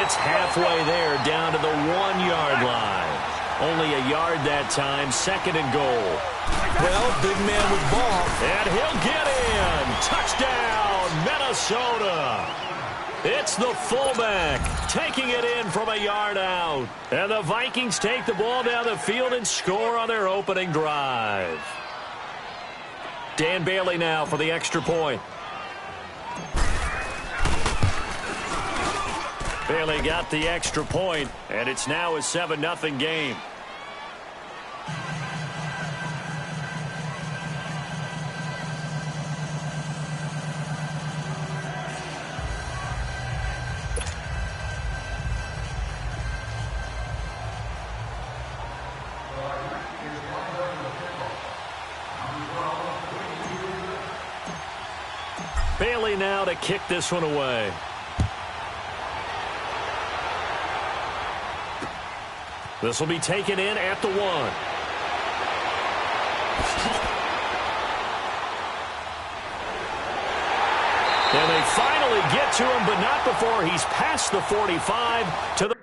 gets halfway there, down to the 1-yard line. Only a yard that time, 2nd and goal. Well, big man with ball. And he'll get in. Touchdown, Minnesota. It's the fullback taking it in from a yard out. And the Vikings take the ball down the field and score on their opening drive. Dan Bailey now for the extra point. Bailey got the extra point, and it's now a 7-0 game. Bailey now to kick this one away. This will be taken in at the 1. And they finally get to him, but not before he's past the 45 to the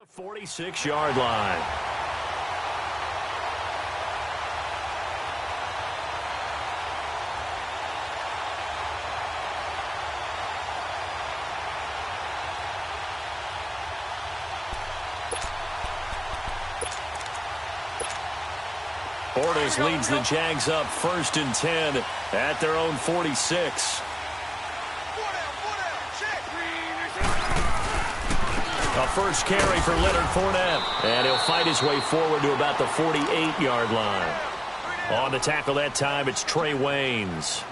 the 46-yard line. Bortles leads the Jags up 1st and 10 at their own 46. A first carry for Leonard Fournette. And he'll fight his way forward to about the 48-yard line. On the tackle that time, it's Trey Waynes.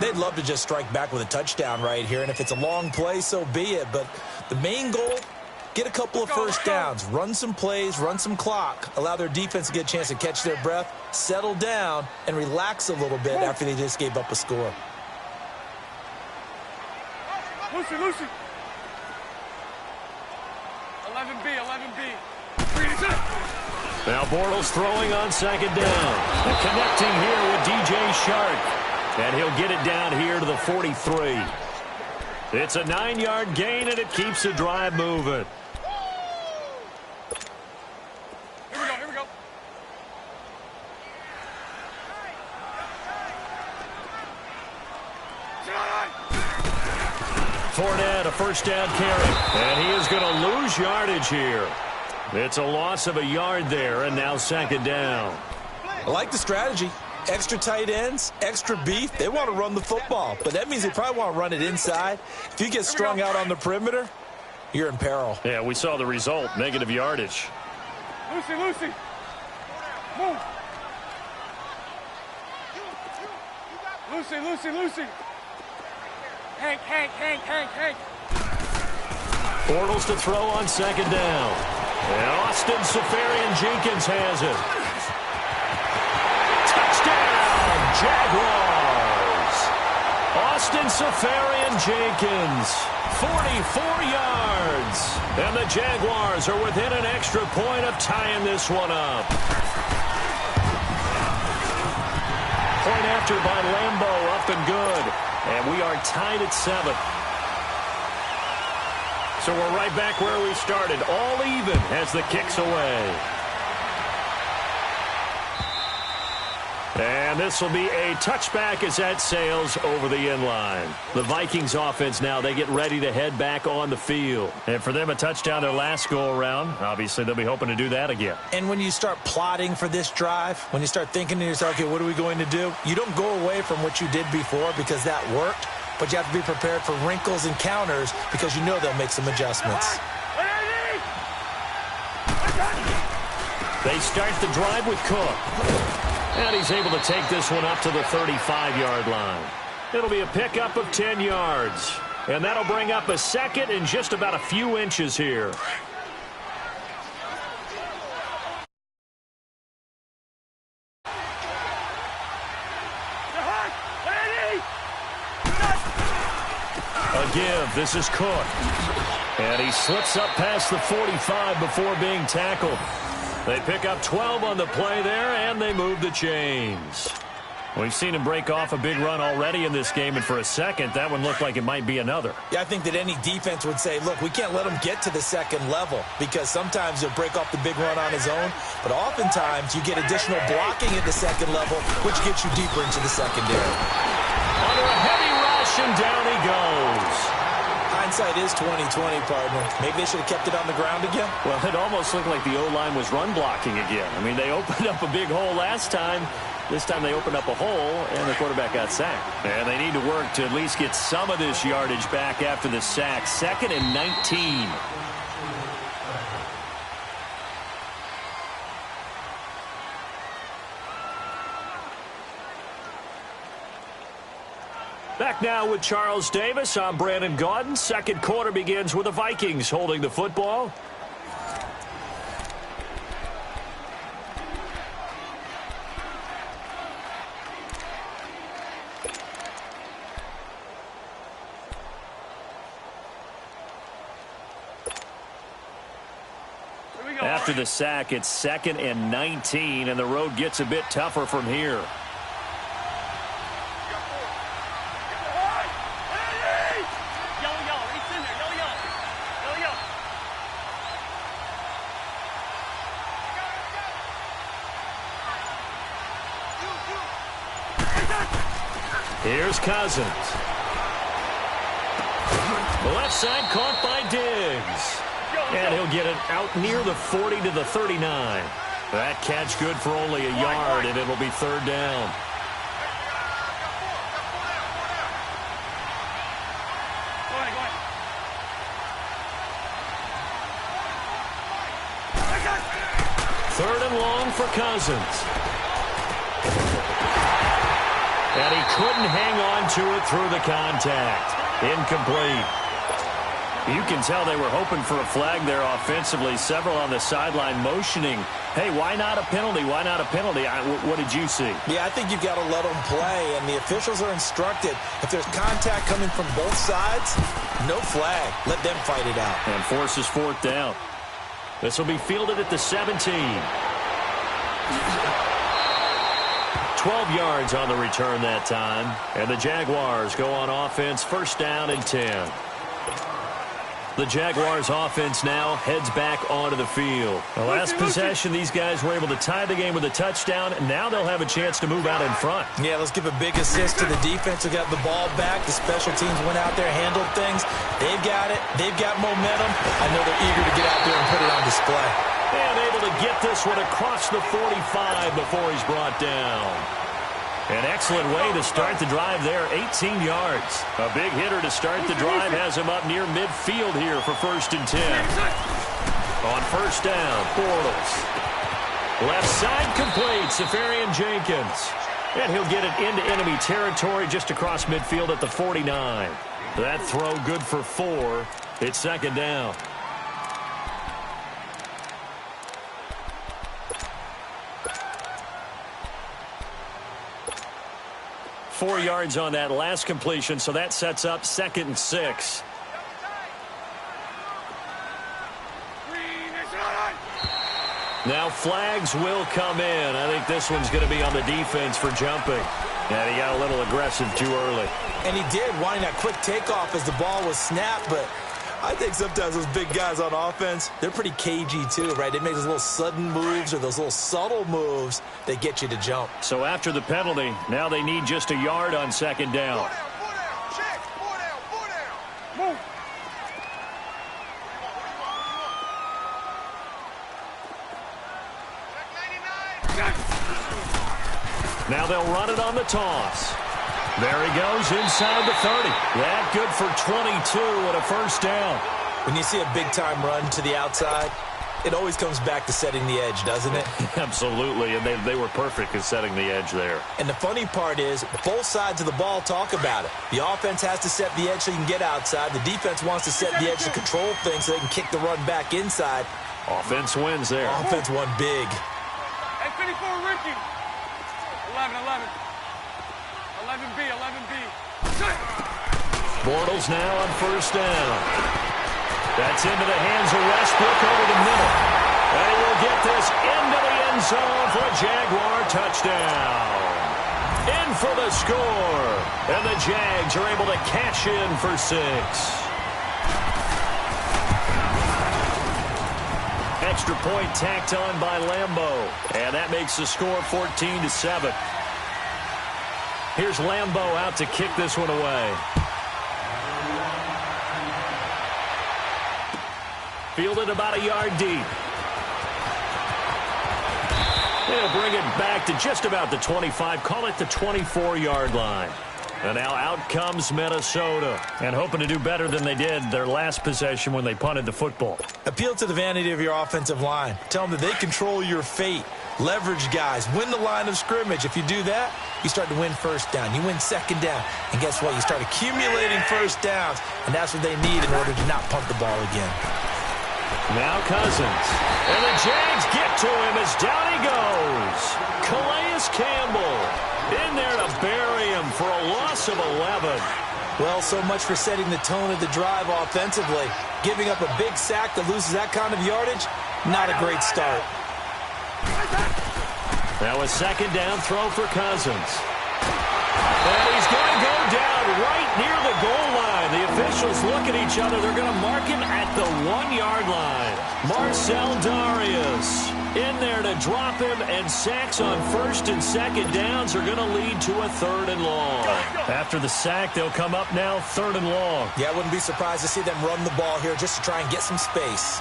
They'd love to just strike back with a touchdown right here, and if it's a long play, so be it. But the main goal, get a couple of first downs, run some plays, run some clock, allow their defense to get a chance to catch their breath, settle down, and relax a little bit after they just gave up a score. Lucy. 11B. Now Bortles throwing on 2nd down. And connecting here with DJ Shark. And he'll get it down here to the 43. It's a 9-yard gain, and it keeps the drive moving. Here we go. Fournette, a first down carry. And he is going to lose yardage here. It's a loss of a yard there, and now 2nd down. I like the strategy. Extra tight ends, extra beef. They want to run the football, but that means they probably want to run it inside. If you get strung out on the perimeter, you're in peril. Yeah, we saw the result, negative yardage. Lucy. Move. Lucy. Hank. Bortles to throw on 2nd down. And Austin Seferian-Jenkins has it. Touchdown, Jaguars. Austin Seferian-Jenkins, 44 yards. And the Jaguars are within an extra point of tying this one up. after by Lambeau, up and good. And we are tied at 7. So we're right back where we started, all even as the kick's away. And this will be a touchback as that sails over the inline. The Vikings offense now, they get ready to head back on the field. And for them, a touchdown their last go-around. Obviously, they'll be hoping to do that again. And when you start plotting for this drive, when you start thinking to yourself, okay, what are we going to do? You don't go away from what you did before because that worked. But you have to be prepared for wrinkles and counters because you know they'll make some adjustments. They start the drive with Cook. And he's able to take this one up to the 35-yard line. It'll be a pickup of 10 yards. And that'll bring up a second in just about a few inches here. A give. This is Cook. And he slips up past the 45 before being tackled. They pick up 12 on the play there, and they move the chains. We've seen him break off a big run already in this game, and for a second, that one looked like it might be another. Yeah, I think that any defense would say, look, we can't let him get to the second level because sometimes he'll break off the big run on his own, but oftentimes you get additional blocking at the second level, which gets you deeper into the secondary. Under a heavy rush, and down he goes. Hindsight is 20/20, partner. Maybe they should have kept it on the ground again. Well, it almost looked like the O-line was run blocking again. I mean, they opened up a big hole last time. This time they opened up a hole, and the quarterback got sacked. And they need to work to at least get some of this yardage back after the sack. 2nd and 19. Back now with Charles Davis. I'm Brandon Gaudin. Second quarter begins with the Vikings holding the football. After the sack, it's 2nd and 19, and the road gets a bit tougher from here. Here's Cousins. The left side caught by Diggs. And he'll get it out near the 40 to the 39. That catch good for only a yard, and it'll be 3rd down. Third and long for Cousins. And he couldn't hang on to it through the contact. Incomplete. You can tell they were hoping for a flag there offensively. Several on the sideline motioning, hey, why not a penalty? Why not a penalty? What did you see? Yeah, I think you've got to let them play, and the officials are instructed. If there's contact coming from both sides, no flag. Let them fight it out. And forces 4th down. This will be fielded at the 17. 12 yards on the return that time. And the Jaguars go on offense, 1st down and 10. The Jaguars offense now heads back onto the field. The last possession, these guys were able to tie the game with a touchdown, and now they'll have a chance to move out in front. Yeah, let's give a big assist to the defense who got the ball back. The special teams went out there, handled things. They've got it. They've got momentum. I know they're eager to get out there and put it on display. And able to get this one across the 45 before he's brought down. An excellent way to start the drive there, 18 yards. A big hitter to start the drive has him up near midfield here for 1st and 10. On 1st down, Bortles. Left side complete, Safarian Jenkins. And he'll get it into enemy territory just across midfield at the 49. That throw good for 4. It's 2nd down. Four yards on that last completion, so that sets up 2nd and 6. Now flags will come in. I think this one's going to be on the defense for jumping. And he got a little aggressive too early. And he did, wanting that quick takeoff as the ball was snapped, but I think sometimes those big guys on offense, they're pretty cagey too, right? They make those little sudden moves or those little subtle moves that get you to jump. So after the penalty, now they need just a yard on second down. Move. Now they'll run it on the toss. There he goes inside the 30. That good for 22 and a first down. When you see a big-time run to the outside, it always comes back to setting the edge, doesn't it? Absolutely, and they were perfect at setting the edge there. And the funny part is, both sides of the ball talk about it. The offense has to set the edge so you can get outside. The defense wants to set the edge to control things so they can kick the run back inside. Offense wins there. Offense won big. Hey, 54, Ricky. 11. 11B, 11B. Bortles now on first down. That's into the hands of Westbrook over the middle. And he will get this into the end zone for a Jaguar touchdown. In for the score. And the Jags are able to cash in for 6. Extra point tacked on by Lambeau. And that makes the score 14-7. Here's Lambeau out to kick this one away. Fielded about a yard deep. They'll bring it back to just about the 25. Call it the 24-yard line. And now out comes Minnesota. And hoping to do better than they did their last possession when they punted the football. Appeal to the vanity of your offensive line. Tell them that they control your fate. Leverage guys. Win the line of scrimmage. If you do that, you start to win first down. You win second down. And guess what? You start accumulating first downs. And that's what they need in order to not punt the ball again. Now Cousins. And the Jags get to him as down he goes. Calais Campbell in there to bury him for a loss of 11. Well, so much for setting the tone of the drive offensively. Giving up a big sack that loses that kind of yardage, not a great start. Now a second down throw for Cousins. And he's going to go down right near the goal line. The officials look at each other. They're going to mark him at the 1-yard line. Marcel Darius in there to drop him, and sacks on first and second downs are going to lead to a 3rd and long. After the sack, they'll come up now 3rd and long. Yeah, I wouldn't be surprised to see them run the ball here just to try and get some space.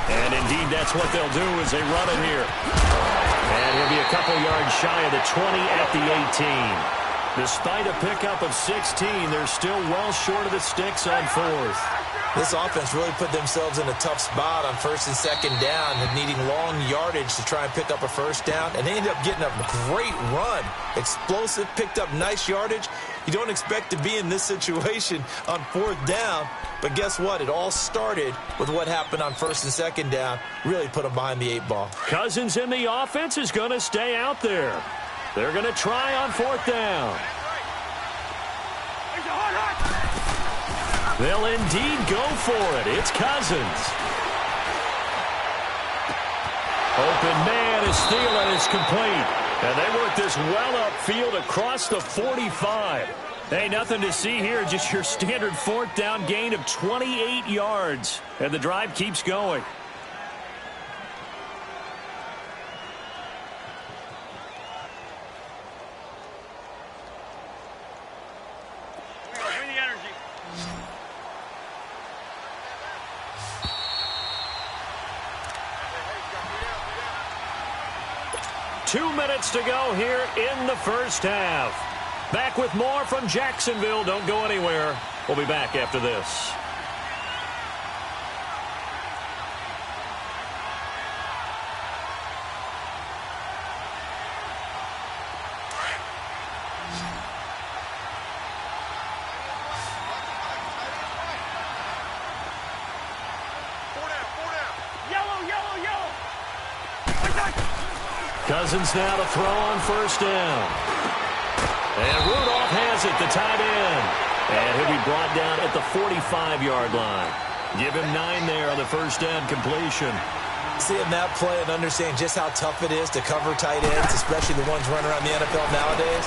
And indeed, that's what they'll do as they run it here. And he'll be a couple yards shy of the 20 at the 18. Despite a pickup of 16, they're still well short of the sticks on 4th. This offense really put themselves in a tough spot on first and second down, and needing long yardage to try and pick up a first down. And they ended up getting a great run. Explosive, picked up nice yardage. You don't expect to be in this situation on 4th down. But guess what? It all started with what happened on first and second down. Really put them behind the 8 ball. Cousins in the offense is going to stay out there. They're going to try on 4th down. They'll indeed go for it. It's Cousins. Open man is Thielen is complete. And they work this well upfield across the 45. Hey, nothing to see here. Just your standard 4th down gain of 28 yards. And the drive keeps going. Bring the energy. 2 minutes to go here in the first half. Back with more from Jacksonville. Don't go anywhere. We'll be back after this. Cousins now to throw on first down. And Rudolph has it, the tight end. And he'll be brought down at the 45-yard line. Give him 9 there on the first down completion. Seeing that play and understanding just how tough it is to cover tight ends, especially the ones running around the NFL nowadays,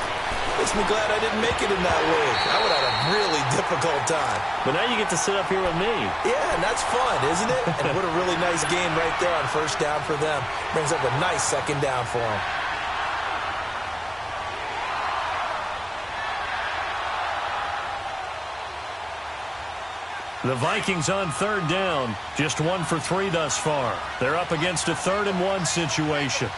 makes me glad I didn't make it in that league. I would have had a really difficult time. But now you get to sit up here with me. Yeah, and that's fun, isn't it? And what a really nice game right there on first down for them. Brings up a nice second down for them. The Vikings on third down, just 1 for 3 thus far. They're up against a 3rd-and-1 situation.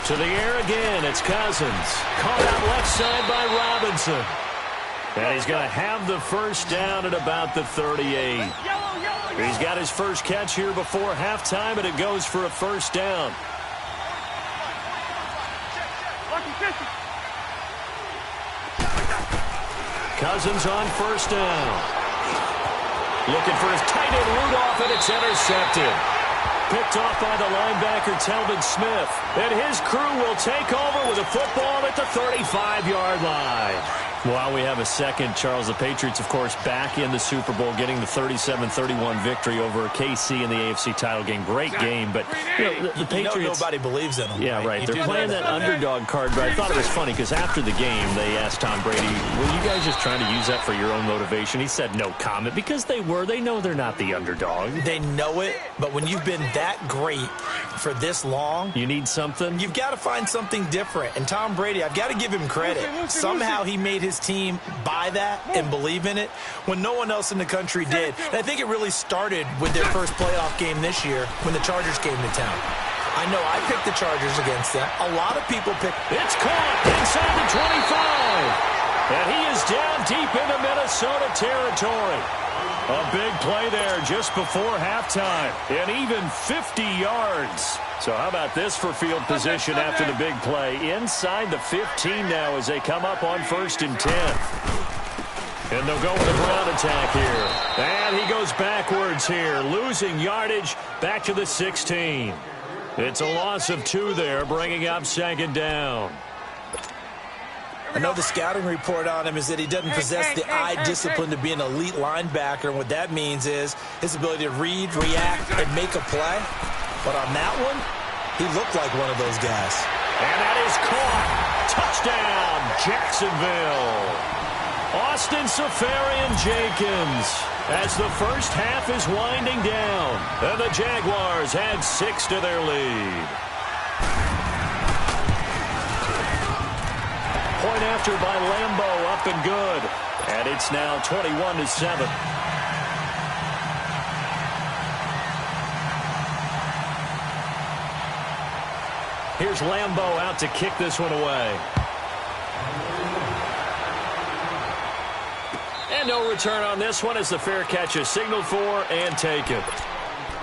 To the air again, it's Cousins. Caught out left side by Robinson. And he's going to have the first down at about the 38. He's got his first catch here before halftime, and it goes for a first down. Cousins on first down. Looking for his tight end Rudolph, and it's intercepted. Picked off by the linebacker, Telvin Smith. And his crew will take over with a football at the 35-yard line. While we have a second, Charles, the Patriots, of course, back in the Super Bowl, getting the 37-31 victory over KC in the AFC title game. Great game, but the Patriots... nobody believes in them. Yeah, right. They're playing that underdog card, but I thought it was funny because after the game, they asked Tom Brady, were you guys just trying to use that for your own motivation? He said no comment because they were. They know they're not the underdog. They know it, but when you've been that great for this long... You need something? You've got to find something different. And Tom Brady, I've got to give him credit. Somehow he made his team buy that and believe in it when no one else in the country did. And I think it really started with their first playoff game this year when the Chargers came to town. I know I picked the Chargers against them. A lot of people picked... It's caught inside the 25. And he is down deep into Minnesota territory. A big play there just before halftime. And even 50 yards. So how about this for field position after the big play? Inside the 15 now as they come up on 1st and 10. And they'll go with a ground attack here. And he goes backwards here, losing yardage back to the 16. It's a loss of 2 there, bringing up 2nd down. I know the scouting report on him is that he doesn't possess the eye discipline to be an elite linebacker. And what that means is his ability to read, react, and make a play. But on that one, he looked like one of those guys. And that is caught. Touchdown, Jacksonville. Austin Seferian-Jenkins as the first half is winding down. And the Jaguars add 6 to their lead. Point after by Lambo, up and good. And it's now 21-7. Here's Lambo out to kick this one away. And no return on this one as the fair catch is signaled for and taken.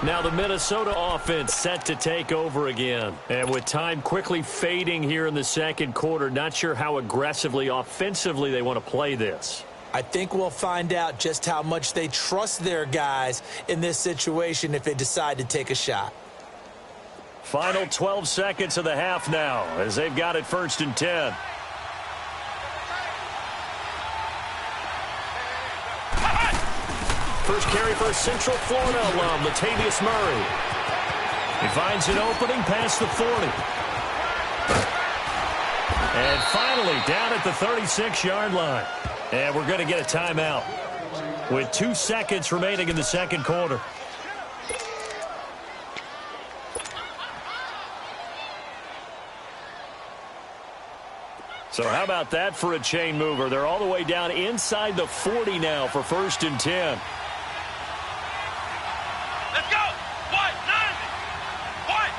Now the Minnesota offense set to take over again. And with time quickly fading here in the second quarter, not sure how aggressively, offensively they want to play this. I think we'll find out just how much they trust their guys in this situation if they decide to take a shot. Final 12 seconds of the half now as they've got it 1st and 10. First carry for Central Florida alum, Latavius Murray. He finds an opening past the 40. And finally down at the 36-yard line. And we're going to get a timeout with 2 seconds remaining in the second quarter. So how about that for a chain mover? They're all the way down inside the 40 now for 1st and 10. Let's go! What? 90! What?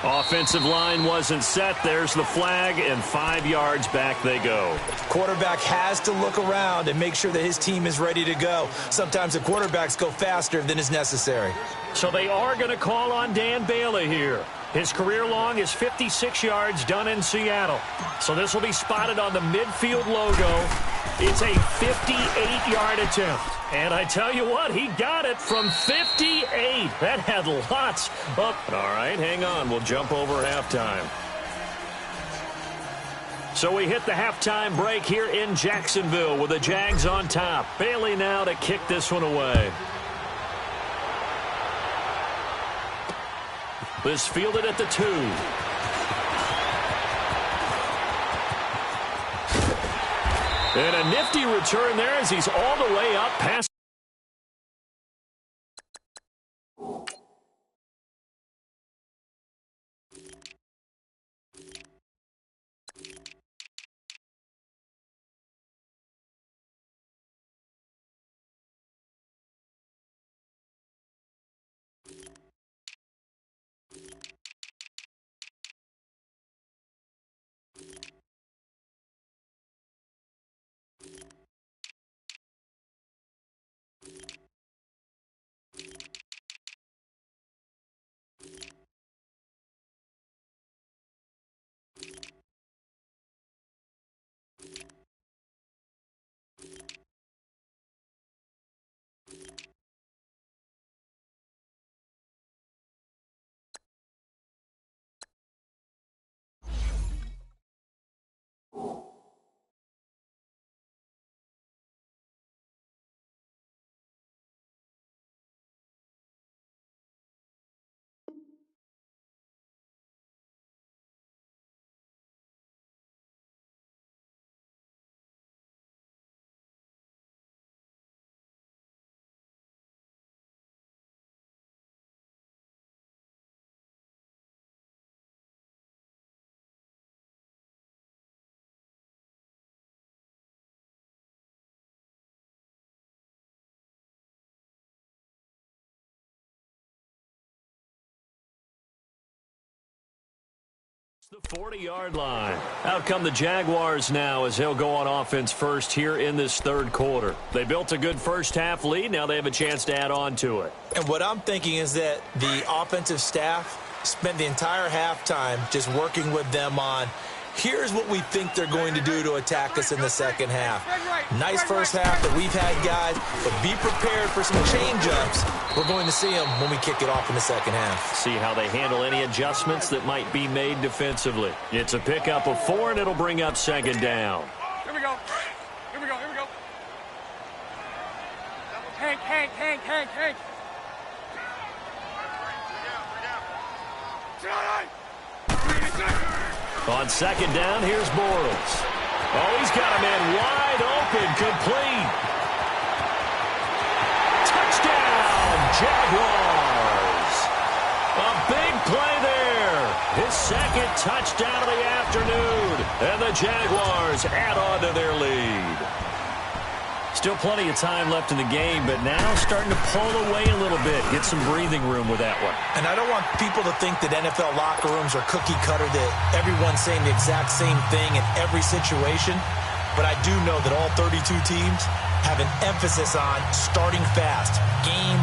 90! Offensive line wasn't set. There's the flag, and 5 yards back they go. Quarterback has to look around and make sure that his team is ready to go. Sometimes the quarterbacks go faster than is necessary. So they are going to call on Dan Bailey here. His career long is 56 yards done in Seattle. So this will be spotted on the midfield logo. It's a 58-yard attempt. And I tell you what, he got it from 58. That had lots of... All right, hang on. We'll jump over halftime. So we hit the halftime break here in Jacksonville with the Jags on top. Bailey now to kick this one away. This fielded at the 2. And a nifty return there as he's all the way up past. The 40-yard line. Out come the Jaguars now as they'll go on offense first here in this third quarter. They built a good first-half lead. Now they have a chance to add on to it. And what I'm thinking is that the offensive staff spent the entire halftime just working with them on, here's what we think they're going to do to attack us in the second half. Nice first half that we've had, guys, but be prepared for some change-ups. We're going to see them when we kick it off in the second half. See how they handle any adjustments that might be made defensively. It's a pickup of 4, and it'll bring up second down. Here we go. Here we go. Here we go. Hank. On second down, here's Bortles. Oh, he's got a man wide open, complete. Touchdown, Jaguars. A big play there. His second touchdown of the afternoon. And the Jaguars add on to their lead. Still plenty of time left in the game, but now starting to pull away a little bit. Get some breathing room with that one. And I don't want people to think that NFL locker rooms are cookie cutter, that everyone's saying the exact same thing in every situation. But I do know that all 32 teams have an emphasis on starting fast. Game,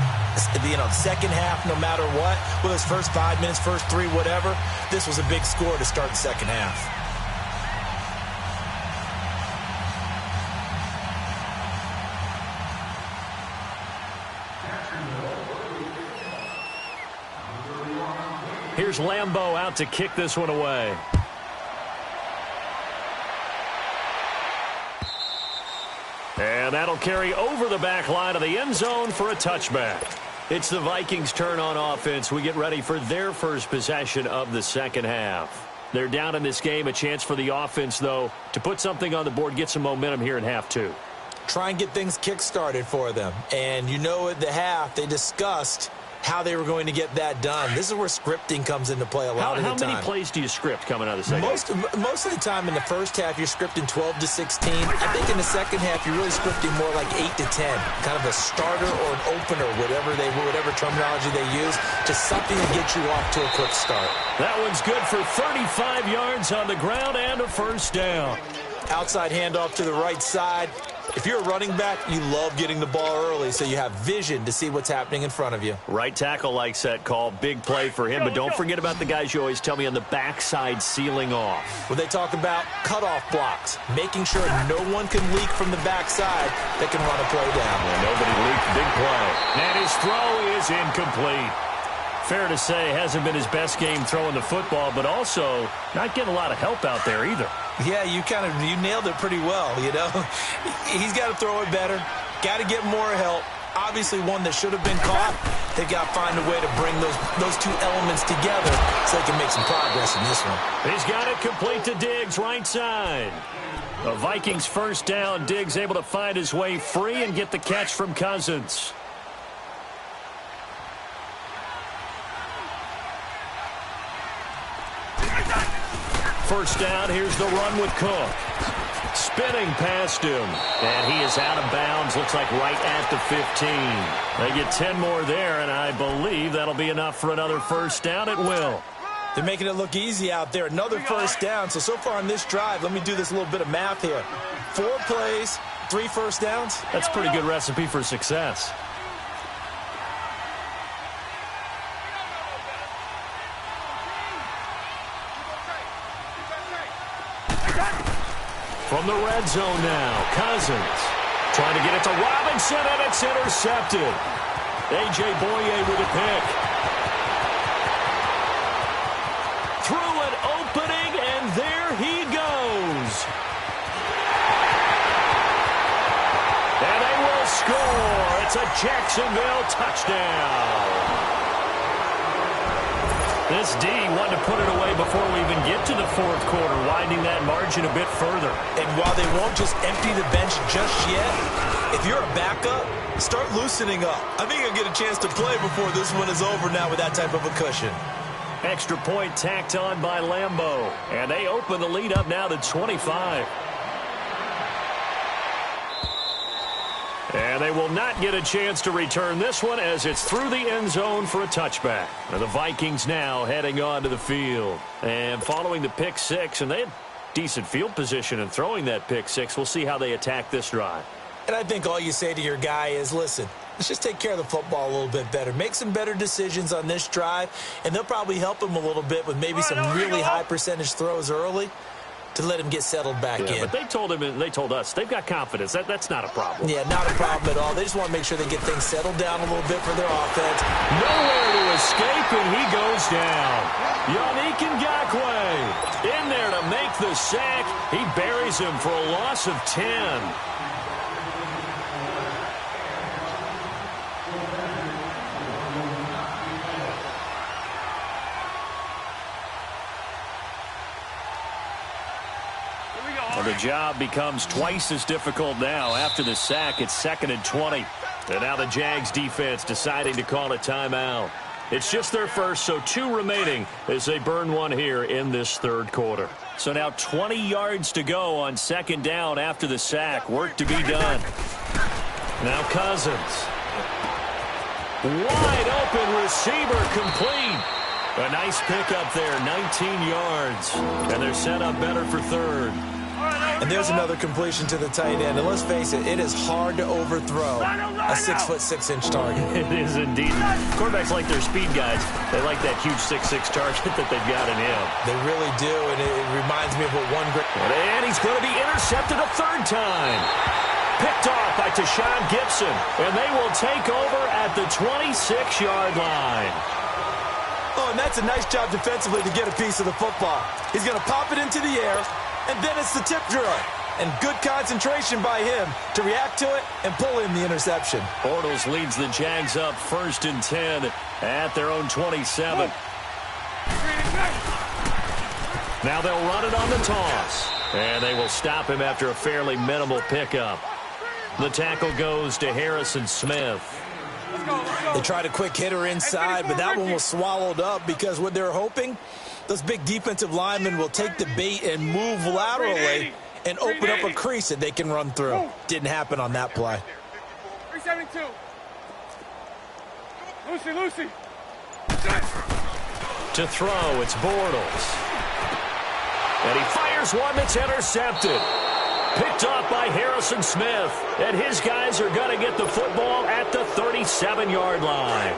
second half, no matter what. Whether it's first 5 minutes, first 3, whatever. This was a big score to start the second half. Here's Lambeau out to kick this one away. And that'll carry over the back line of the end zone for a touchback. It's the Vikings' turn on offense. We get ready for their first possession of the second half. They're down in this game. A chance for the offense, though, to put something on the board, get some momentum here in half 2. Try and get things kick-started for them. And you know at the half, they discussed how they were going to get that done. This is where scripting comes into play a lot of the time. How many plays do you script coming out of the second half? Most of the time in the first half, you're scripting 12 to 16. I think in the second half, you're really scripting more like 8 to 10. Kind of a starter or an opener, whatever terminology they use. Just something to get you off to a quick start. That one's good for 35 yards on the ground and a first down. Outside handoff to the right side. If you're a running back, you love getting the ball early so you have vision to see what's happening in front of you. Right tackle likes that call. Big play for him. But don't forget about the guys you always tell me on the backside sealing off. When they talk about cutoff blocks, making sure no one can leak from the backside that can run a play down. Well, nobody leaked. Big play. And his throw is incomplete. Fair to say, hasn't been his best game throwing the football, but also not getting a lot of help out there either. Yeah, you nailed it pretty well, you know. He's got to throw it better. Got to get more help. Obviously one that should have been caught. They've got to find a way to bring those two elements together so they can make some progress in this one. He's got it complete to Diggs, right side. The Vikings first down. Diggs able to find his way free and get the catch from Cousins. First down, here's the run with Cook. Spinning past him, and he is out of bounds, looks like right at the 15. They get 10 more there, and I believe that'll be enough for another first down. It will. They're making it look easy out there. Another first down. So far on this drive, let me do this little bit of math here. 4 plays, 3 first downs. That's a pretty good recipe for success. From the red zone now, Cousins trying to get it to Robinson, and it's intercepted. A.J. Boye with a pick. Through an opening, and there he goes. And they will score. It's a Jacksonville touchdown. This D wanted to put it away before we even get to the fourth quarter, widening that margin a bit further. And while they won't just empty the bench just yet, if you're a backup, start loosening up. I think you'll get a chance to play before this one is over now with that type of a cushion. Extra point tacked on by Lambeau. And they open the lead up now to 25. And they will not get a chance to return this one as it's through the end zone for a touchback. And the Vikings now heading on to the field. And following the pick six, and they had decent field position in throwing that pick six. We'll see how they attack this drive. And I think all you say to your guy is, listen, let's just take care of the football a little bit better. Make some better decisions on this drive, and they'll probably help him a little bit with maybe some really high percentage throws early to let him get settled back in. But they told him, and they told us, they've got confidence. That's not a problem. Yeah, not a problem at all. They just want to make sure they get things settled down a little bit for their offense. Nowhere to escape, and he goes down. Yannick Ngakoue in there to make the sack. He buries him for a loss of 10. Well, the job becomes twice as difficult now. After the sack, it's 2nd and 20. And now the Jags defense deciding to call a timeout. It's just their first, so 2 remaining as they burn one here in this third quarter. So now 20 yards to go on 2nd down after the sack. Work to be done. Now Cousins. Wide open receiver complete. A nice pickup there, 19 yards. And they're set up better for 3rd. And there's another completion to the tight end. And let's face it, it is hard to overthrow a 6'6" target. It is indeed. Quarterbacks like their speed guys. They like that huge 6'6" target that they've got in him. They really do, and it reminds me of what one great... And he's going to be intercepted a 3rd time. Picked off by Tashawn Gibson. And they will take over at the 26-yard line. Oh, and that's a nice job defensively to get a piece of the football. He's going to pop it into the air, and then it's the tip drill. And good concentration by him to react to it and pull in the interception. Bortles leads the Jags up 1st and 10 at their own 27. Now they'll run it on the toss. And they will stop him after a fairly minimal pickup. The tackle goes to Harrison Smith. They tried a quick hitter inside, but that one was swallowed up because what they're hoping, those big defensive linemen will take the bait and move laterally and open up a crease that they can run through. Didn't happen on that play. 372. Lucy. To throw, it's Bortles. And he fires one that's intercepted. Picked off by Harrison Smith. And his guys are going to get the football at the 37-yard line.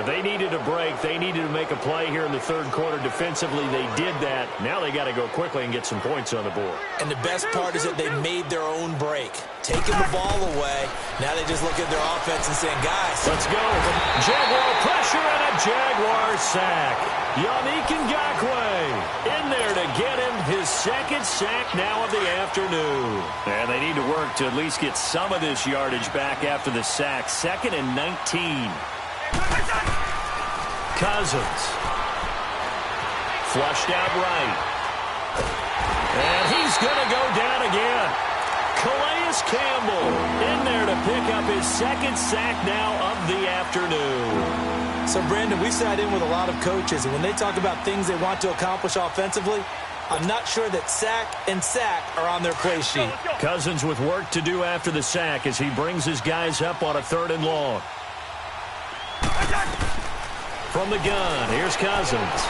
They needed a break. They needed to make a play here in the third quarter. Defensively, they did that. Now they got to go quickly and get some points on the board. And the best part is that they made their own break. Taking the ball away. Now they just look at their offense and saying, guys, let's go. Jaguar pressure and a Jaguar sack. Yannick Ngakoue in there to get him his second sack now of the afternoon. And they need to work to at least get some of this yardage back after the sack. 2nd and 19. Cousins. Flushed out right. And he's going to go down again. Calais Campbell in there to pick up his second sack now of the afternoon. So, Brandon, we sat in with a lot of coaches, and when they talk about things they want to accomplish offensively, I'm not sure that sack and sack are on their play sheet. Cousins with work to do after the sack as he brings his guys up on a 3rd and long. From the gun, here's Cousins.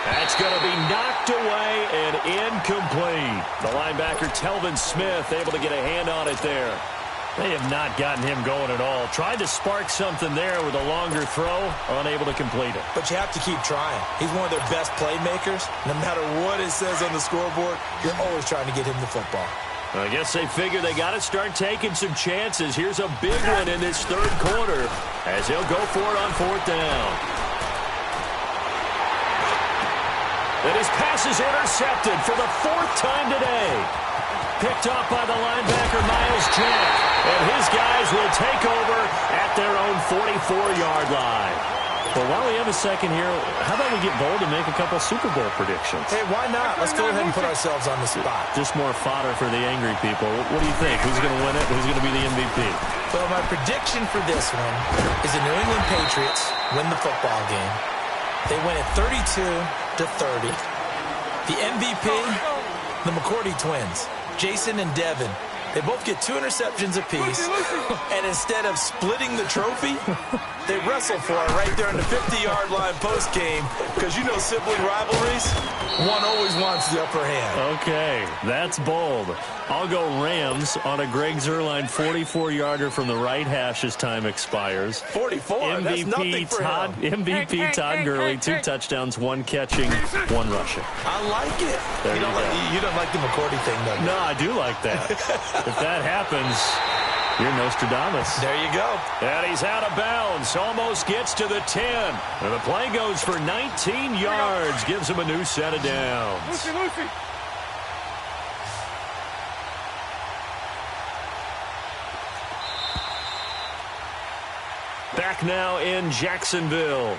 That's going to be knocked away and incomplete. The linebacker, Telvin Smith, able to get a hand on it there. They have not gotten him going at all. Tried to spark something there with a longer throw, unable to complete it. But you have to keep trying. He's one of their best playmakers. No matter what it says on the scoreboard, you're always trying to get him the football. I guess they figure they got to start taking some chances. Here's a big one in this third quarter as he'll go for it on 4th down. And his pass is intercepted for the 4th time today. Picked off by the linebacker, Miles Jack. And his guys will take over at their own 44-yard line. Well, while we have a second here, how about we get bold and make a couple Super Bowl predictions? Hey, why not? Let's go ahead and put ourselves on the spot. Just more fodder for the angry people. What do you think? Who's going to win it? Who's going to be the MVP? Well, my prediction for this one is the New England Patriots win the football game. They win it 32-30. The MVP, the McCourty twins, Jason and Devin. They both get 2 interceptions apiece, and instead of splitting the trophy, they wrestle for it right there on the 50-yard line post-game because, you know, sibling rivalries, one always wants the upper hand. Okay, that's bold. I'll go Rams on a Greg Zuerlein 44-yarder from the right hash as time expires. 44, that's nothing for him. MVP Todd Gurley, 2 touchdowns, 1 catching, 1 rushing. I like it. You don't like the McCourty thing, though? No, I do like that. If that happens, you're Nostradamus. There you go. And he's out of bounds. Almost gets to the 10. And the play goes for 19 yards. Gives him a new set of downs. Lucy. Back now in Jacksonville.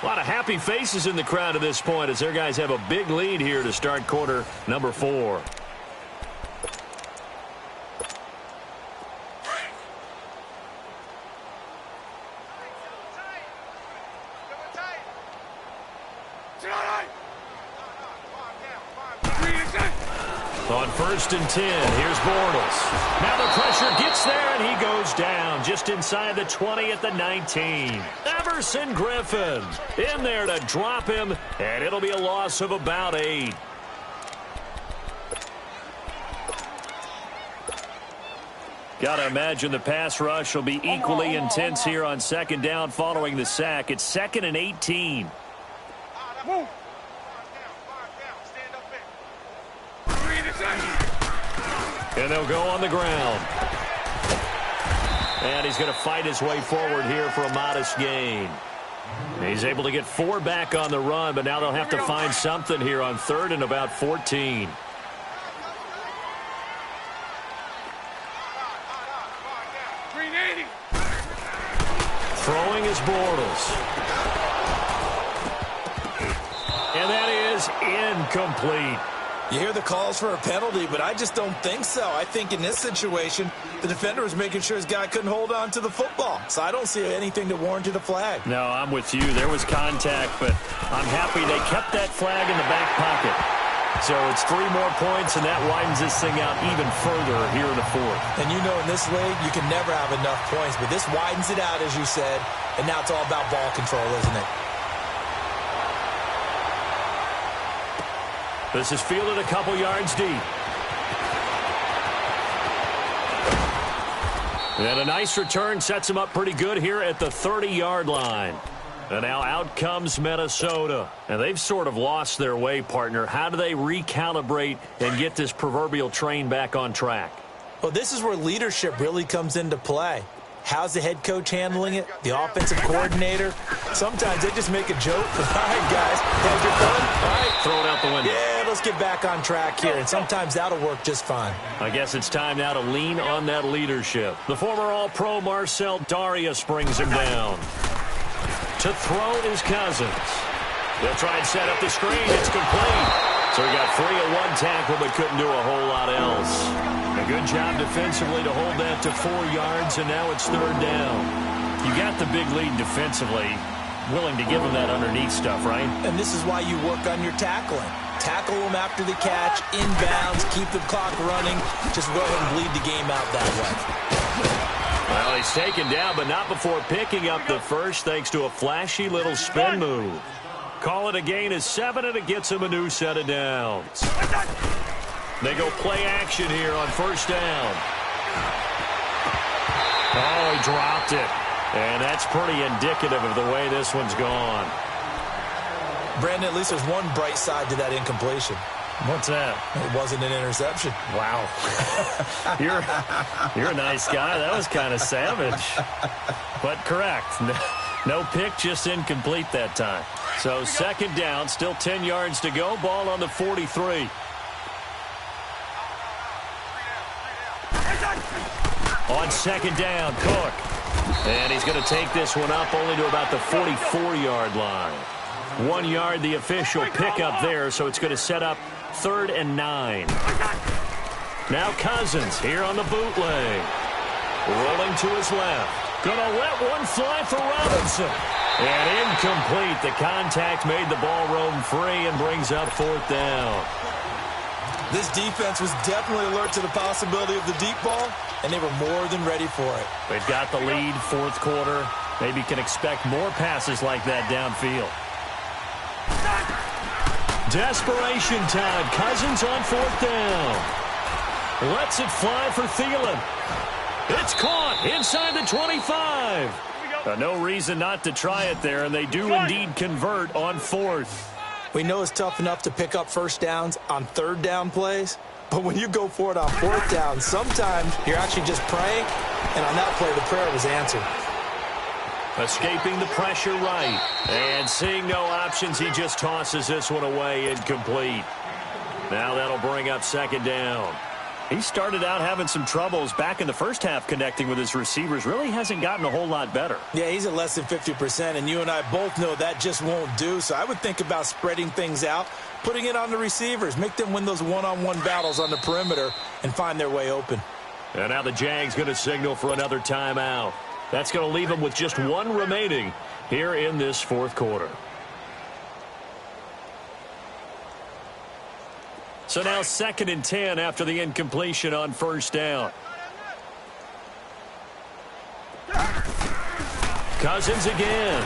A lot of happy faces in the crowd at this point as their guys have a big lead here to start quarter number 4. On 1st and 10, here's Bortles. Now the pressure gets there, and he goes down just inside the 20 at the 19. Everson Griffin in there to drop him, and it'll be a loss of about 8. Got to imagine the pass rush will be equally intense here on 2nd down following the sack. It's 2nd and 18. Move. And they'll go on the ground. And he's going to fight his way forward here for a modest gain. He's able to get 4 back on the run, but now they'll have to find something here on 3rd and about 14. Throwing is Bortles. And that is incomplete. You hear the calls for a penalty, but I just don't think so. I think in this situation, the defender was making sure his guy couldn't hold on to the football. So I don't see anything to warrant a flag. No, I'm with you. There was contact, but I'm happy they kept that flag in the back pocket. So it's 3 more points, and that widens this thing out even further here in the 4th. And you know in this league, you can never have enough points, but this widens it out, as you said, and now it's all about ball control, isn't it? This is fielded a couple yards deep. And a nice return sets him up pretty good here at the 30-yard line. And now out comes Minnesota. And they've sort of lost their way, partner. How do they recalibrate and get this proverbial train back on track? Well, this is where leadership really comes into play. How's the head coach handling it? The offensive coordinator? Sometimes they just make a joke. All right, guys, have your fun. All right, throw it out the window. Yeah, let's get back on track here, and sometimes that'll work just fine. I guess it's time now to lean on that leadership. The former All-Pro Marcel Darius brings him down. To throw is Cousins. They'll try and set up the screen. It's complete. So he got free of one tackle but couldn't do a whole lot else. A good job defensively to hold that to 4 yards, and now it's third down. You got the big lead defensively, willing to give him that underneath stuff, right? And this is why you work on your tackling. Tackle them after the catch, inbounds, keep the clock running. Just go ahead and bleed the game out that way. Well, he's taken down, but not before picking up the first, thanks to a flashy little spin move. Call it a gain of 7, and it gets him a new set of downs. They go play action here on first down. Oh, he dropped it. And that's pretty indicative of the way this one's gone. Brandon, at least there's one bright side to that incompletion. What's that? It wasn't an interception. Wow. You're a nice guy. That was kind of savage. But correct. No pick, just incomplete that time. So second down, still 10 yards to go. Ball on the 43. On second down, Cook. And he's going to take this one up only to about the 44-yard line. 1 yard, the official pickup there, so it's going to set up 3rd and 9. Now Cousins here on the bootleg. Rolling to his left. Going to let one fly for Robinson. And incomplete. The contact made the ball roam free and brings up 4th down. This defense was definitely alert to the possibility of the deep ball, and they were more than ready for it. They've got the lead, 4th quarter. Maybe can expect more passes like that downfield. Desperation time. Cousins on 4th down. Lets it fly for Thielen. It's caught inside the 25. No reason not to try it there, and they do indeed convert on 4th. We know it's tough enough to pick up first downs on 3rd down plays, but when you go for it on 4th down, sometimes you're actually just praying, and on that play, the prayer was answered. Escaping the pressure right, and seeing no options, he just tosses this one away, incomplete. Now that'll bring up 2nd down. He started out having some troubles back in the first half connecting with his receivers. Really hasn't gotten a whole lot better. Yeah, he's at less than 50%, and you and I both know that just won't do. So I would think about spreading things out, putting it on the receivers, make them win those one-on-one battles on the perimeter and find their way open. And now the Jags going to signal for another timeout. That's going to leave them with just 1 remaining here in this 4th quarter. So now 2nd and 10 after the incompletion on first down. Cousins again.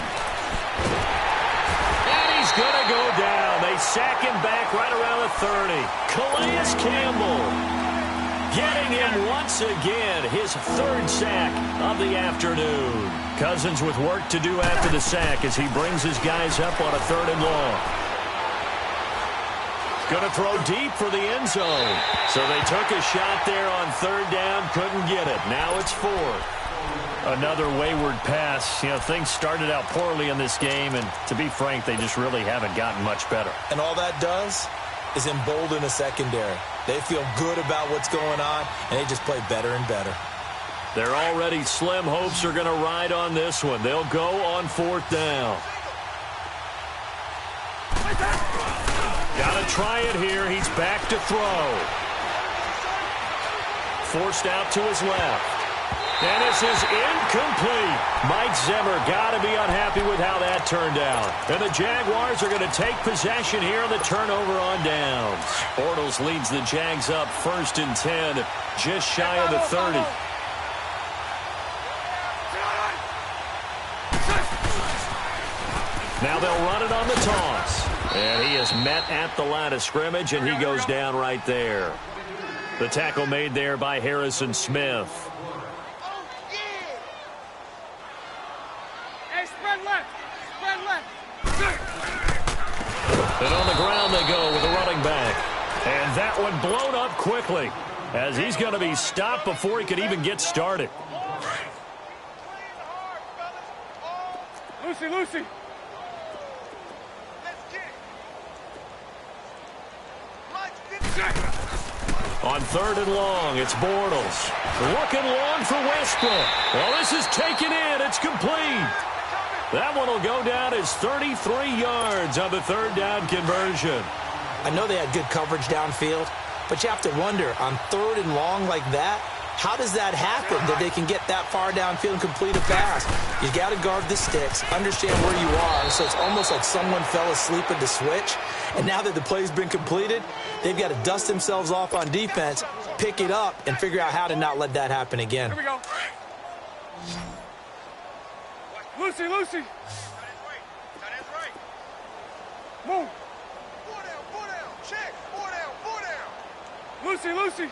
And he's going to go down. They sack him back right around the 30. Calais Campbell getting him once again, his 3rd sack of the afternoon. Cousins with work to do after the sack as he brings his guys up on a 3rd and long. Going to throw deep for the end zone. So they took a shot there on 3rd down, couldn't get it. Now it's 4th. Another wayward pass. You know, things started out poorly in this game, and to be frank, they just really haven't gotten much better. And all that does is embolden the secondary. They feel good about what's going on, and they just play better and better. Their already slim hopes are going to ride on this one. They'll go on 4th down. Got to try it here. He's back to throw. Forced out to his left. And this is incomplete. Mike Zimmer got to be unhappy with how that turned out. And the Jaguars are going to take possession here on the turnover on downs. Bortles leads the Jags up 1st and 10, just shy of the 30. Now they'll run it on the toss. And he is met at the line of scrimmage, and he goes down right there. The tackle made there by Harrison Smith. Hey, spread left. Spread left. And on the ground they go with the running back. And that one blown up quickly, as he's going to be stopped before he could even get started. Lucy, Lucy. On 3rd and long, it's Bortles. Looking long for Westbrook. Well, this is taken in. It's complete. That one will go down as 33 yards on the 3rd down conversion. I know they had good coverage downfield, but you have to wonder, on 3rd and long like that, how does that happen that they can get that far downfield and complete a pass? You got to guard the sticks, understand where you are, so it's almost like someone fell asleep at the switch, and now that the play's been completed, they've got to dust themselves off on defense, pick it up, and figure out how to not let that happen again. Here we go. Lucy, Lucy. Move. 4 down. Check. 4 down. Lucy, Lucy.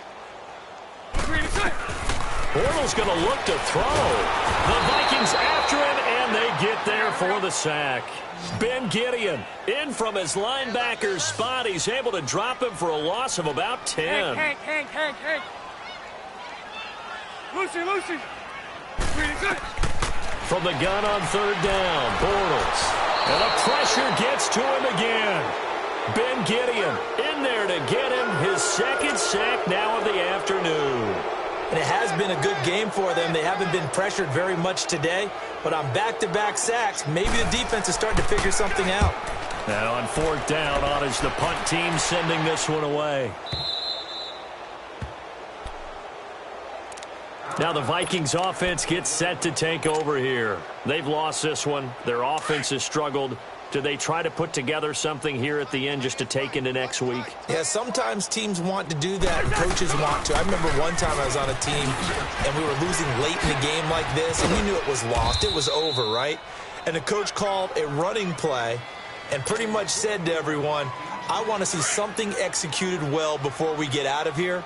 Bortles going to look to throw. The Vikings after him, and they get there for the sack. Ben Gideon in from his linebacker spot. He's able to drop him for a loss of about 10. Hank. Lucy. From the gun on 3rd down, Bortles. And the pressure gets to him again. Ben Gideon in there to get him his 2nd sack now of the afternoon. And it has been a good game for them. They haven't been pressured very much today, but on back-to-back sacks, maybe the defense is starting to figure something out. Now on 4th down, on is the punt team sending this one away. Now the Vikings offense gets set to take over here. They've lost this one. Their offense has struggled. Do they try to put together something here at the end just to take into next week? Yeah, sometimes teams want to do that and coaches want to. I remember one time I was on a team and we were losing late in the game like this, and you knew it was lost. It was over, right? And the coach called a running play and pretty much said to everyone, I want to see something executed well before we get out of here.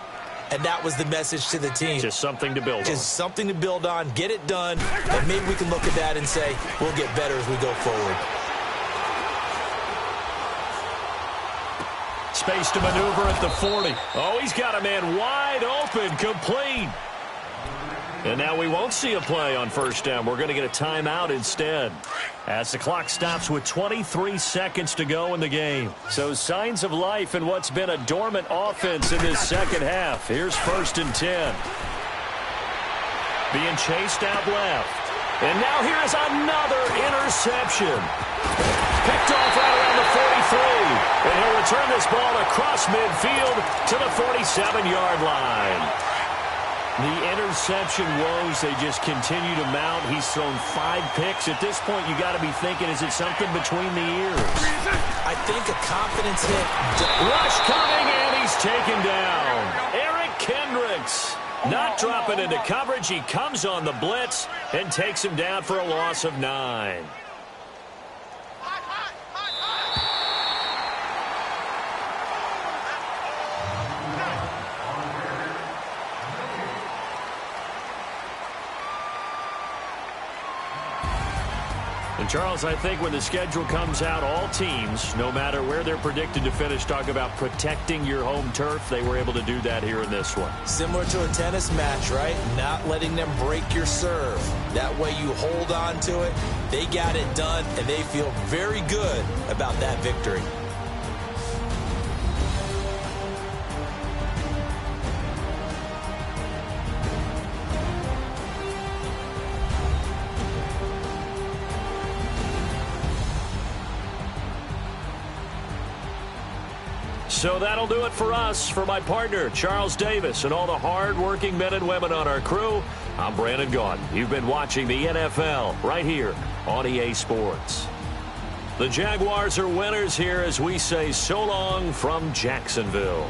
And that was the message to the team. Just something to build on. Just something to build on, get it done, and maybe we can look at that and say, we'll get better as we go forward. Space to maneuver at the 40. Oh, he's got a man wide open, complete. And now we won't see a play on 1st down. We're going to get a timeout instead, as the clock stops with 23 seconds to go in the game. So signs of life in what's been a dormant offense in this 2nd half. Here's 1st and 10. Being chased out left. And now here is another interception. Picked off right around the 43. And he'll return this ball across midfield to the 47-yard line. The interception woes, they just continue to mount. He's thrown 5 picks. At this point, you got to be thinking, is it something between the ears? I think a confidence hit. Rush coming, and he's taken down. Eric Kendricks not dropping into coverage. He comes on the blitz and takes him down for a loss of 9. And Charles, I think when the schedule comes out, all teams, no matter where they're predicted to finish, talk about protecting your home turf. They were able to do that here in this one. Similar to a tennis match, right? Not letting them break your serve. That way you hold on to it. They got it done, and they feel very good about that victory. So that'll do it for us. For my partner, Charles Davis, and all the hard-working men and women on our crew, I'm Brandon Gaudin. You've been watching the NFL right here on EA Sports. The Jaguars are winners here as we say so long from Jacksonville.